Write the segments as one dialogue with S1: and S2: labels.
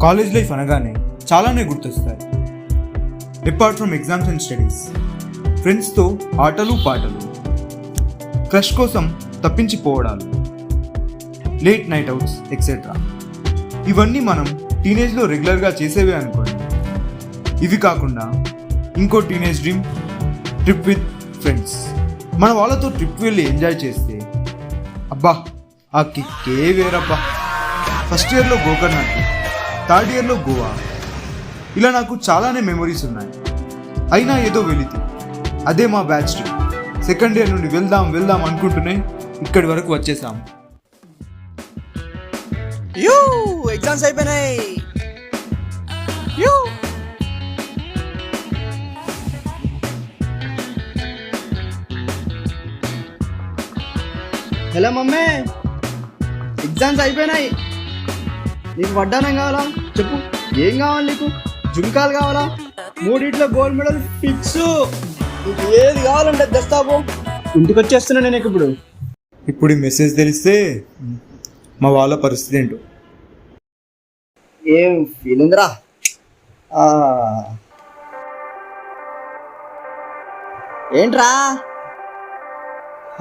S1: College life అనగానే చాలానే గుర్తొస్తాయి. Apart from exams and studies, ఫ్రెండ్స్తో ఆటలు పాటలు, క్రష్ కోసం తప్పించిపోవడాలు, లేట్ నైట్ అవుట్స్ ఎక్సెట్రా. ఇవన్నీ మనం టీనేజ్లో రెగ్యులర్గా చేసేవే అనుకోండి. ఇవి కాకుండా ఇంకో teenage dream, trip with friends. మన వాళ్ళతో ట్రిప్ వెళ్ళి ఎంజాయ్ చేస్తే అబ్బా ఆ కిక్కే వేరబ్బా. ఫస్ట్ ఇయర్లో గోకర్ణాకి, థర్డ్ ఇయర్లో గోవా, ఇలా నాకు చాలానే మెమొరీస్ ఉన్నాయి. అయినా ఏదో వెళితే అదే మా బ్యాచ్ ట్రిప్. సెకండ్ ఇయర్ నుండి వెళ్దాం వెళ్దాం అనుకుంటూనే ఇక్కడి వరకు వచ్చేసాం.
S2: ఎగ్జామ్స్ అయిపోయినాయి. హలో మమ్మీ, ఎగ్జామ్స్ అయిపోయినాయి. నీకు వడ్డానం కావాలా చెప్పు, ఏం కావాలి నీకు? జుంకాలు కావాలా? మూడిట్లో గోల్డ్ మెడల్ ఫిక్స్. నీకు ఏది కావాలంటే తెస్తావు. ఇంటికి వచ్చేస్తున్నా నేను ఇప్పుడు
S1: ఈ మెసేజ్ తెలిస్తే మా వాళ్ళ పరిస్థితి ఏంటో.
S2: ఏం ఫీల్ ఉందిరా? ఏంట్రా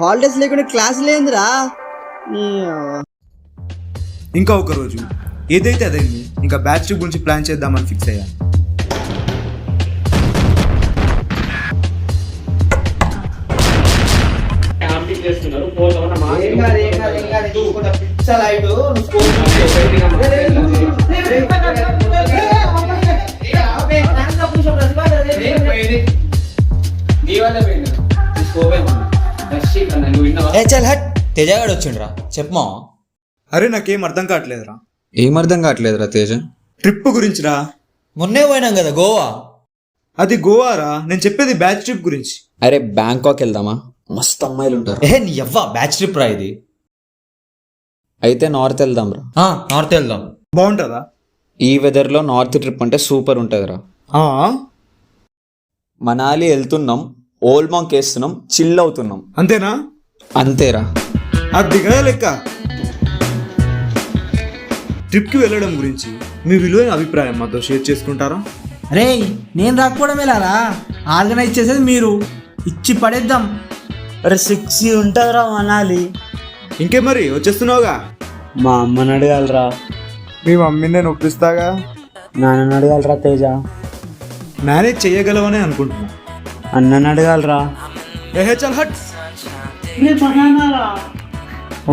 S2: హాలిడేస్ లేకుండా క్లాస్ లేదురా?
S1: ఇంకా ఒక రోజు ఏదైతే అదైంది. ఇంకా బ్యాచ్ ట్రిప్ గురించి ప్లాన్ చేద్దామని ఫిక్స్ అయ్యా.
S3: తేజగాడు వచ్చిండ్రా, చెప్పమా.
S1: అరే నాకేం అర్థం కావట్లేదురా.
S3: ఏం అర్థం కావట్లేదురా తేజ?
S1: ట్రిప్ గురించిరా.
S3: మొన్నే పోయినాం కదా గోవా.
S1: అది గోవారా, నేను చెప్పేది బ్యాచ్ ట్రిప్ గురించి.
S3: అరే బ్యాంకాక్ వెళ్దామా? మస్తు అమ్మాయిలు ఉంటారు.
S4: నీ ఎవ్వ బ్యాచ్ ట్రిప్ రా ఇది.
S3: అయితే నార్త్ వెళ్దాం రా.
S4: నార్త్ వెళ్దాం.
S1: బాగుంటుందా?
S3: ఈ వెదర్ లో నార్త్ ట్రిప్ అంటే సూపర్ ఉంటుందిరా. మనాలి వెళ్తున్నాం, ఓల్మాంక్ వేస్తున్నాం, చిల్ అవుతున్నాం.
S1: అంతేనా?
S3: అంతేరా.
S1: అది కదా లెక్క. ట్రిప్కి వెళ్ళడం గురించి మీ విలువైన అభిప్రాయం మాతో షేర్ చేసుకుంటారా?
S5: రే నేను రాకపోవడం ఎలారా? ఆర్గనైజ్ చేసేది మీరు, ఇచ్చి పడేద్దాం.
S2: అరే 6 ఉంటుందిరా మనాలి.
S1: ఇంకే మరి వచ్చేస్తున్నావుగా.
S2: మా అమ్మని అడగాలరా.
S1: మీ మమ్మీని నేను ఒప్పిస్తాగా.
S2: నాన్నని అడగాలరా తేజ.
S1: మేనేజ్ చేయగలవని అనుకుంటున్నా.
S2: అన్నని అడగాలరా.
S1: చల్ హట్.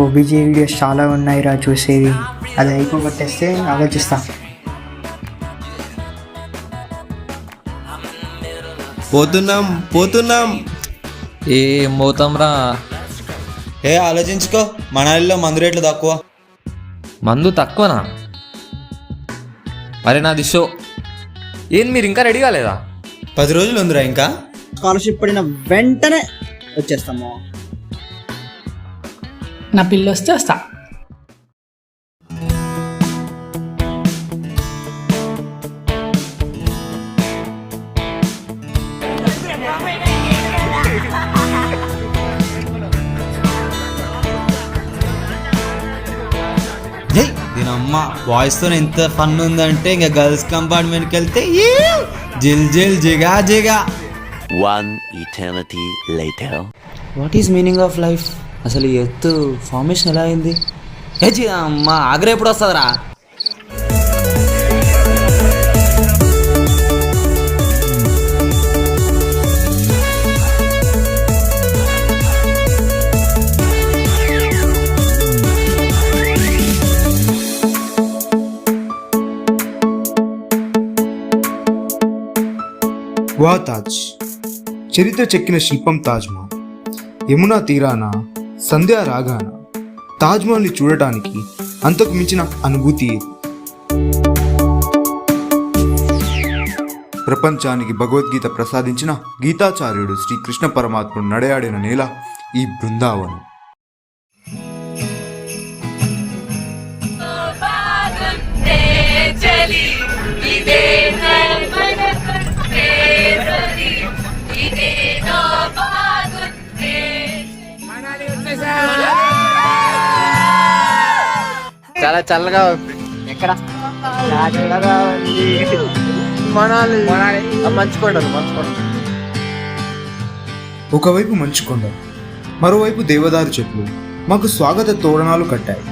S5: ఓబీజీ వీడియోస్ చాలా ఉన్నాయిరా చూసేవి. అది అయిపోగొట్టేస్తే ఆలోచిస్తా.
S2: పోతున్నాం.
S4: ఏం పోతాం రా?
S3: ఆలోచించుకో. మనాలిలో మందు రేట్లు తక్కువ.
S4: మందు తక్కువనా? అరే నాది షో. ఏం మీరు ఇంకా రెడీ కాలేదా?
S3: 10 రోజులు ఉందిరా ఇంకా.
S2: స్కాలర్షిప్ పడిన వెంటనే వచ్చేస్తాము.
S5: నా పిల్లి వస్తే వస్తా.
S3: దీనమ్మ బాయ్స్ తో ఎంత ఫన్ ఉందంటే ఇంకా గర్ల్స్ కంపార్ట్మెంట్కి వెళ్తే జిల్ జిల్ జిగా జిగా.
S6: One eternity later.
S3: What is meaning of life? అసలు ఈ ఎత్తు ఫార్మేషన్ ఎలా అయింది? అమ్మ ఆగ్రా ఎప్పుడు వస్తుందిరా?
S1: వా తాజ్, చరిత్ర చెక్కిన శిల్పం తాజ్మహల్. యమునా తీరాన, సంధ్యా రాగాన తాజ్మహల్ని చూడటానికి అంతకు మించిన అనుభూతి. ప్రపంచానికి భగవద్గీత ప్రసాదించిన గీతాచార్యుడు శ్రీకృష్ణ పరమాత్ముడు నడయాడిన నేల ఈ బృందావనం.
S4: చాలా చల్లగా. ఎక్కడ
S1: ఒకవైపు మంచు కొండ, మరోవైపు దేవదారు చెట్లు మాకు స్వాగత తోరణాలు కట్టాయి.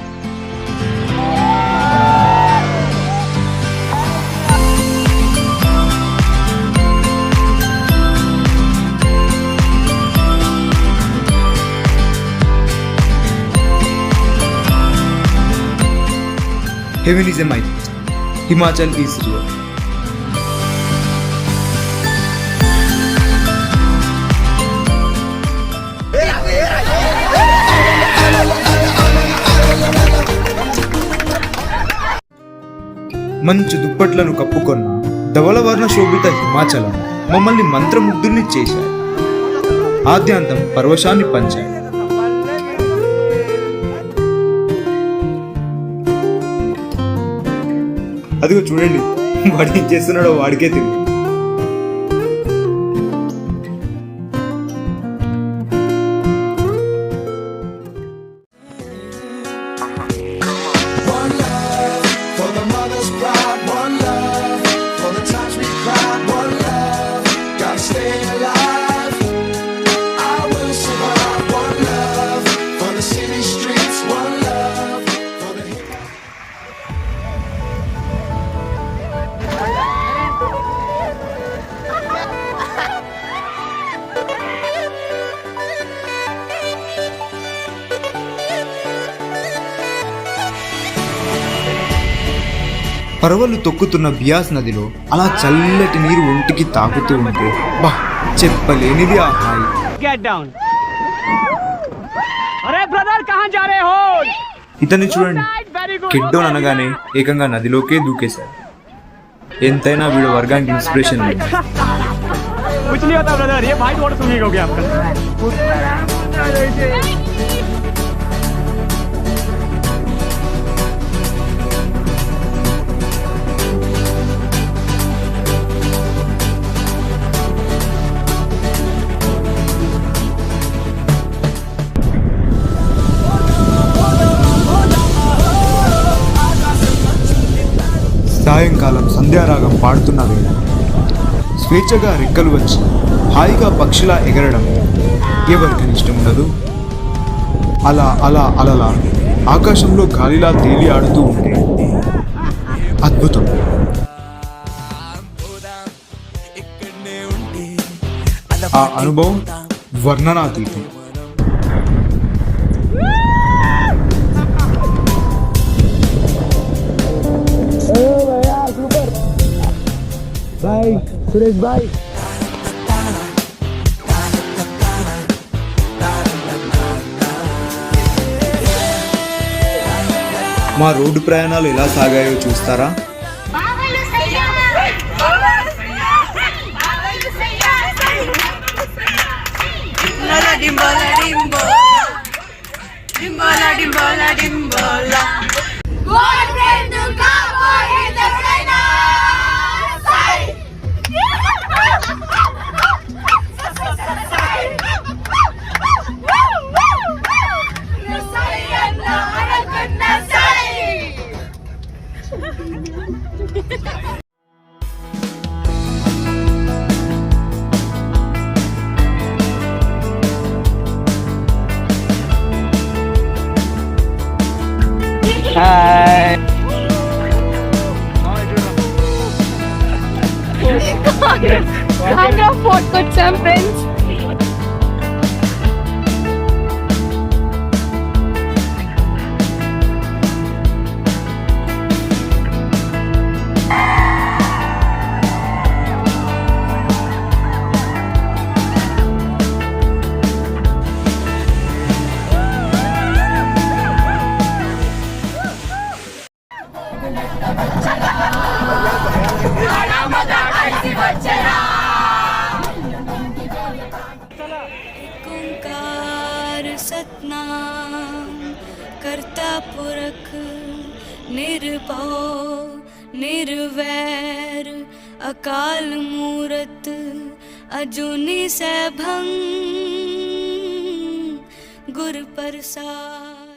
S1: Heaven is a myth. Himachal is real. మంచు దుప్పట్లను కప్పుకొన్న ధవలవర్ణ శోభిత హిమాచలం మమ్మల్ని మంత్రముగ్ధుల్ని చేశాయి. ఆద్యాంతం పరవశాన్ని పంచాయి. అదిగో చూడండి, వాడు ఏం చేస్తున్నాడో వాడికే తెలియదు. పరవళ్ళు తొక్కుతున్న బియాస్ నదిలో అలా చల్లటి నీరు ఒంటికి తాకుతూ ఉంటే బా చెప్పలేనిది ఆ హాయి. ఇతన్ని చూడండి, కిడ్డోన్ అనగానే ఏకంగా నదిలోకే దూకేశాడు. ఎంతైనా వీడు వర్గానికి ఇన్స్పిరేషన్ లేదు. సాయంకాలం సంధ్యారాగం పాడుతున్న వేళ స్వేచ్ఛగా రెక్కలు వచ్చి హాయిగా పక్షిలా ఎగరడం ఎవరికని ఇష్టం ఉండదు. అలా అలా అలలా ఆకాశంలో గాలిలా తేలి ఆడుతూ ఉంటే అద్భుతం. ఆ అనుభవం వర్ణనాతీతం. మా రోడ్డు ప్రయాణాలు ఎలా సాగాయో చూస్తారా?
S7: ఫోర్ట్ వచ్చాం ఫ్రెండ్స్.
S8: सतनाम करता पुरख निर्भव निर्वैर अकाल मूरत अजूनी सैभं गुर प्रसाद।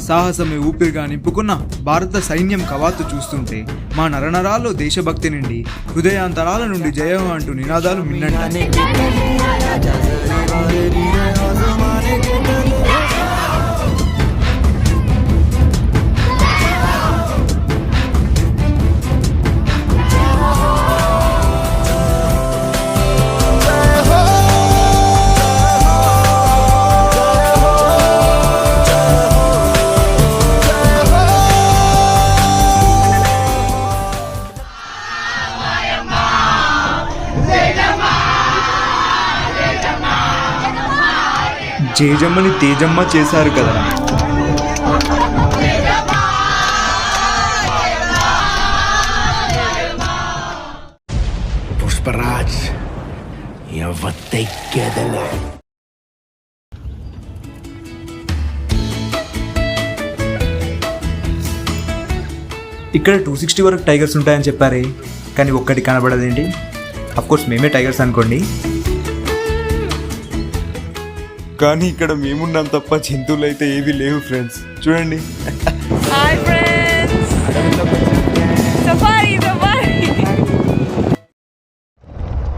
S1: సాహసమే ఊపిరిగా నింపుకున్న భారత సైన్యం కవాతు చూస్తుంటే మా నరనరాల్లో దేశభక్తి నుండి హృదయాంతరాల నుండి జయం అంటూ నినాదాలు మిన్నంటాయి. జేజమ్మని తేజమ్మ చేశారు కదా.
S6: పుష్పరాజ్ ఎవత్తెక్కేదలే.
S1: ఇక్కడ 260 వరకు టైగర్స్ ఉంటాయని చెప్పారే, కానీ ఒక్కటి కనబడదేంటి? అఫ్కోర్స్ మేమే టైగర్స్ అనుకోండి, కానీ ఇక్కడ మేమున్నాం తప్ప జంతువులు అయితే ఏవి లేవు ఫ్రెండ్స్. చూడండి.
S7: Hi friends. Safari.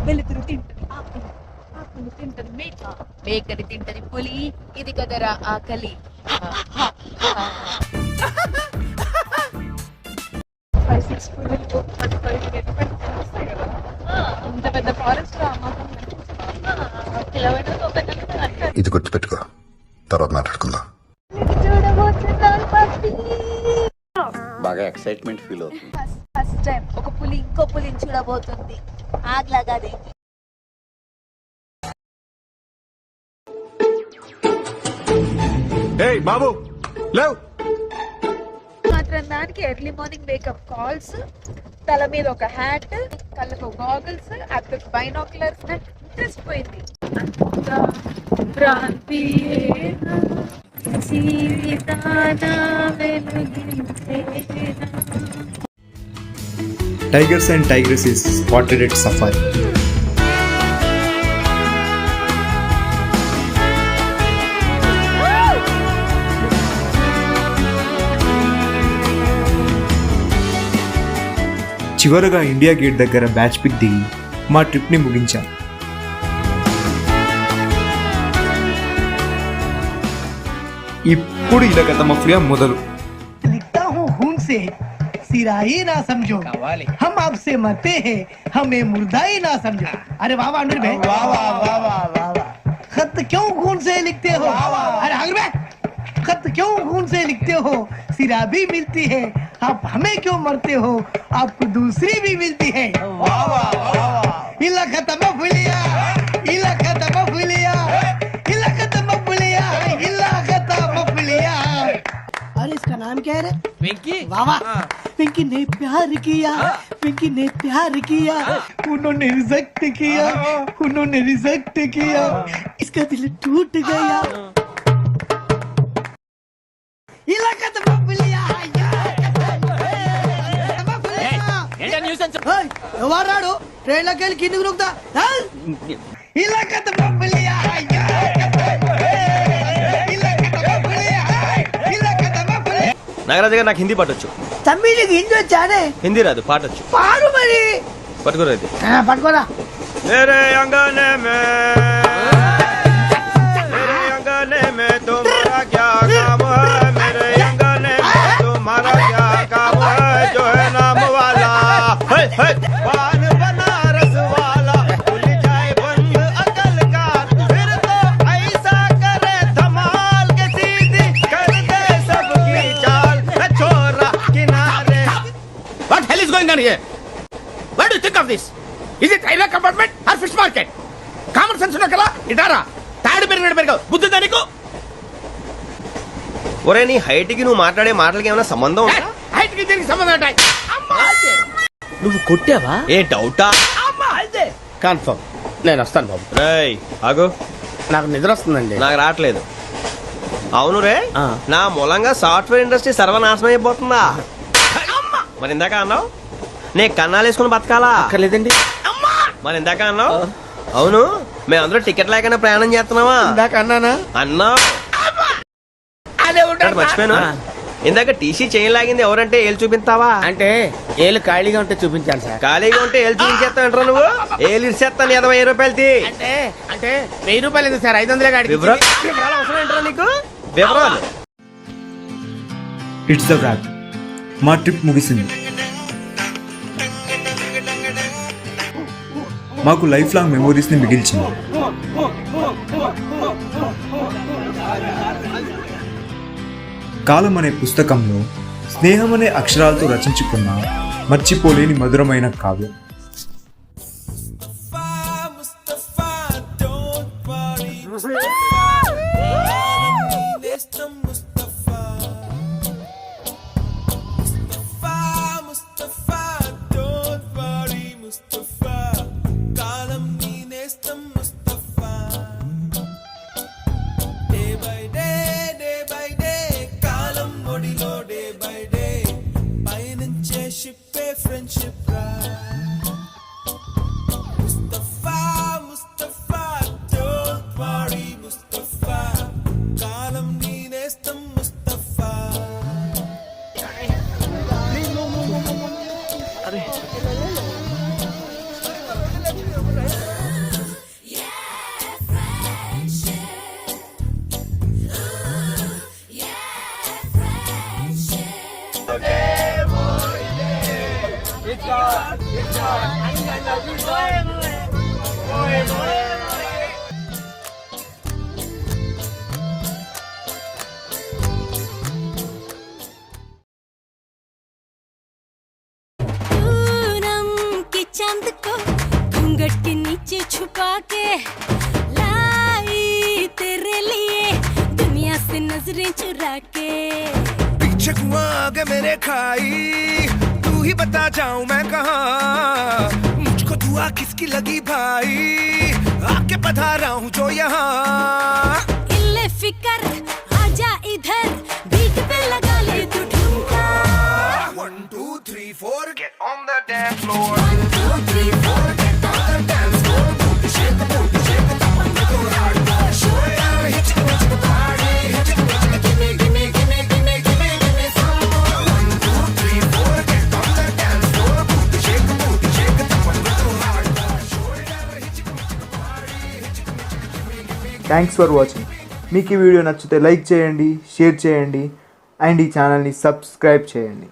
S7: వెలుతురు తింటది ఆకులు తింటది మేకని తింటది పులి, ఇది కదరా ఆకలి. 5-6 పులులు 10-15 వస్తాయి కదా. ఇంత పెద్ద ఫారెస్ట్ లో కిలోమీటర్
S9: ఇది గుర్తుపెట్టుకో, తర్వాత మాట్లాడుకుందాం.
S6: బాగా ఎక్సైట్మెంట్ ఫీల్ అవుతుంది.
S7: ఫస్ట్ టైం ఒక పులి ఇంకో పులిని చూడబోతుంది. ఆగ్లాగాది
S9: బాబు లేవు.
S7: మాత్రం దానికి ఎర్లీ మార్నింగ్ మేకప్ కాల్స్, తల మీద ఒక హ్యాట్, కళ్ళకు గాగుల్స్, అక్కడికి బైనాక్యులర్స్. నాకు ఇంట్రెస్ట్ పోయింది. Bhranthi
S1: tigers and tigresses spotted at safari. చివరగా ఇండియా గేట్ దగ్గర బ్యాచ్ పిక్ దిగి మా ట్రిప్ని ముగించాం. ఇప్పుడు ఇలా గత మఫ్లియా మొదలు.
S10: लिखता हूँ खून से सिरा ही ना समझो, हम आपसे मरते हैं हमें मुर्दा ही ना समझो. अरे वाह वाह अनुर भाई, वाह वाह वाह वाह वाह वाह. खत क्यों खून से लिखते हो? अरे अनुर भाई, खत क्यों खून से लिखते हो? सिरा भी मिलती है, आप हमें क्यों मरते हो? आपको दूसरी भी मिलती है. वाह वाह वाह वाह. इला खत्म फुलिया, इला खत्म फुलिया, इला खत्म फुलिया, इला खत्म फुलिया. अरे इसका नाम क्या है रे? पिंकी. वाह वाह. पिंकी ने प्यार किया, पिंकी ने प्यार किया, उन्होंने रिजेक्ट किया, उन्होंने रिजेक्ट किया, इसका दिल टूट गया. इलाका तो बबलिया ఎవరాడు ట్రైన్ లోకి వెళ్ళి కిందికి నొక్కుతా. ఇలాకా तो बबलिया
S3: నాగరాజు గారు నాకు హిందీ పాటొచ్చు.
S10: తమ్మి నీకు హిందీ వచ్చానే?
S3: హిందీ రాదు, పాటొచ్చు.
S10: పాడు మరి.
S3: పట్టుకోలేదు.
S10: పట్టుకోరా.
S3: मेरे अंगने में तुम्हारा क्या काम है? मेरे अंगने में तुम्हारा क्या काम है? जो है नाम वाला पान बनारस वाला खुल जाए बंद अकल का, फिर तो ऐसा करे धमाल के सीधी कर दे सबकी चाल. छोरा किनारे.
S11: What hell is going on here? What do you think of this? Is it railway compartment or fish market? Common sense ఉన్న కదా ఇటారా. తాడు పెరిగావు బుద్ధి దానికి.
S3: ఒరే నీ హైట్ కి నువ్వు మాట్లాడే మాటలకి ఏమైనా సంబంధం ఉందా?
S11: హైట్ కి దీనికి సంబంధం ఉంటాయి.
S3: నువ్వు కొట్టావా? ఏ డౌటా?
S11: కన్ఫర్మ్. నేను వస్తాను బాబు.
S3: రేయ్ ఆగు,
S11: నాకు నిద్ర వస్తుందండి.
S3: నాకు రావట్లేదు. అవును రే, నా మూలంగా సాఫ్ట్వేర్ ఇండస్ట్రీ సర్వనాశనం అయిపోతుందా? మరి ఇందాక అన్నావు నే కన్నాలు వేసుకుని బతకాలా?
S11: లేదండి.
S3: మరి ఇందాక అన్నావు అవును మేమందరూ టికెట్ లేకుండా ప్రయాణం చేస్తున్నావా?
S11: ఇందాక అన్నానా?
S3: అన్నా
S11: అదేవుడు
S3: మర్చిపోయాను ఇందాక టీసీ చేయి లాగింది ఎవరంటే ఏళ్ళు చూపిస్తావా?
S11: అంటే ఏళ్ళు ఖాళీగా ఉంటే చూపించాలి సార్.
S3: ఖాళీగా ఉంటే ఏళ్ళు చూపించేస్తావు నువ్వు? ఏళ్ళు ఇచ్చేస్తాను 20 రూపాయలది.
S11: అంటే అంటే 1000 రూపాయలు ఎందుకు సార్? 500 గాడికి
S3: వివరాలు అవసరం ఏంట్రా నీకు? వివరాలు
S1: ఇట్స్ ద ర్యాప్. మా ట్రిప్ ముగిసింది. మాకు లైఫ్ లాంగ్ మెమోరీస్ని మిగిల్చింది. కాలం అనే పుస్తకంలో స్నేహం అనే అక్షరాలతో రచించుకున్న మర్చిపోలేని మధురమైన కావ్యం.
S8: चांद को घूंघट के नीचे छुपा के लाई तेरे लिए दुनिया से नजरें चुरा के।
S10: पीछे कुआं आगे मेरे खाई, तू ही बता जाऊं मैं कहाँ, मुझको दुआ किसकी लगी भाई, आके पधारा हूँ जो यहाँ।
S8: इल्ले फिकर आजा इधर, बीट पे लगा ले तू ठुमका।
S10: 1 2 3 4 get on the dance floor.
S8: 1 2 3 4 get on the dance floor. Booty shake, tap on the hardcore. Show down, hit the party, hit it, give me, give me, give me, give me, give me, give me some more.
S10: 1 2 3 4 get on the dance floor. Booty shake, tap on the hardcore. Show down, hit the party, hit it, give me, give me.
S1: Thanks for watching. మీకు ఈ video నచ్చితే like చేయండి, share చేయండి and ఈ ఛానల్ని subscribe చేయండి.